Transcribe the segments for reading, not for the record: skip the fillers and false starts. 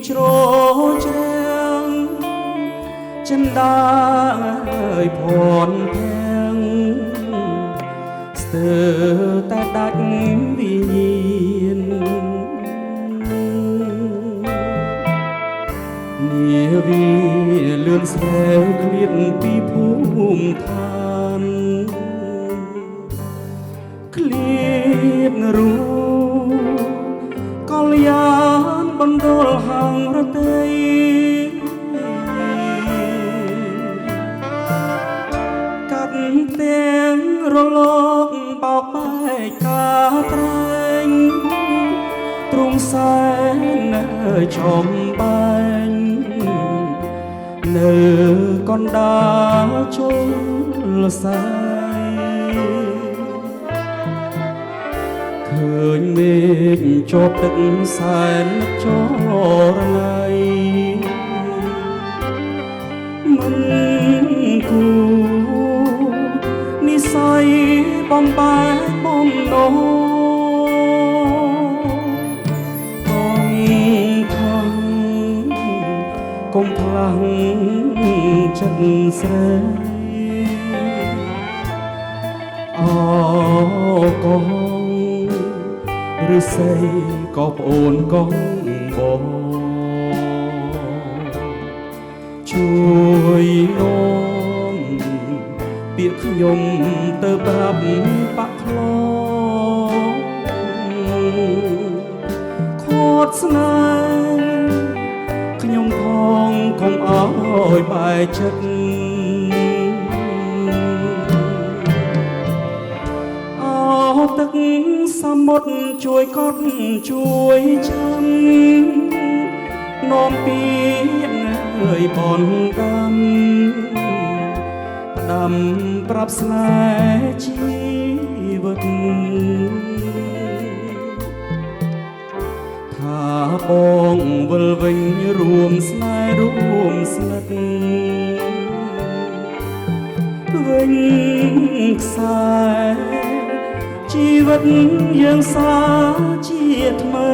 ជ្រោជ្រាំងចិនដាយភ័នភាំងស្ទើរតែដាច់វិញ្ញាណនាវីលឿនស្រើឃ្លាតពីភូមិឋានឃ្លាតរូកល្យានបណ្ដុលហាងរតីកាត់ទាំងរលកបោកបែកកាត្រែងទ្រង់សែននៅឈំបែងនៅកណ្ដាលជលសាយឃើញមេឃជាប់ទឹកសែនចរណៃមិនគូនិស័យបំបែកបំណងកុំផ្លាំងចិត្តស្រីអកងឬស័យក៏ប្អូនកងបងជួយនាំពាក្យខ្ញុំទៅប្រាប់បាក់ខ្លខត់ស្នេហ៍ខ្ញុំផងកុំអើយបែកចិត្តអោទឹកសមុទ្រជួយកត់ជួយចាំនាំពីអើយបនកម្មផ្ដាំប្រាប់ស្នេហ៍ជីវិតបងវិលវិញរួមស្នេហ៍រួមស្និទ្ធវិញខ្សែជីវិតយើងសាជាថ្មី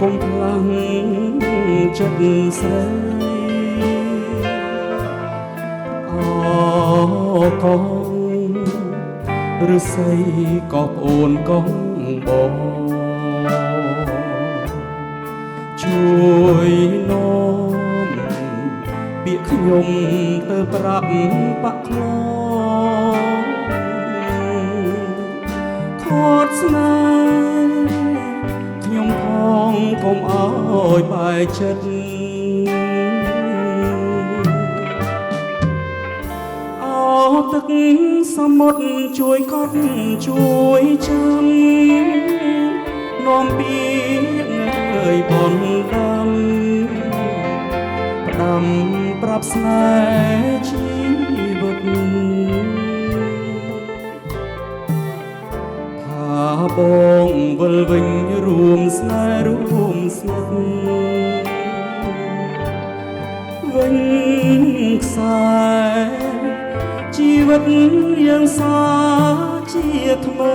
កុំផ្លាំងចិត្តស្រីអកងឬស័យក៏ប្អូនកងបងជួយនាំពាក្យខ្ញុំទៅប្រាប់បាក់ខ្លខត់ស្នេហ៍ខ្ញុំផងកុំអើយបែកចិត្តអោទឹកសមុទ្រជួយកត់ជួយចាំនាំពីអើយបនកម្មផ្ដាំប្រាប់ស្នេហ៍ជីវិតបងវិលវិញរួមស្នេហ៍រួមស្និទ្ធវិញខ្សែជីវិតយើងសាជាថ្មី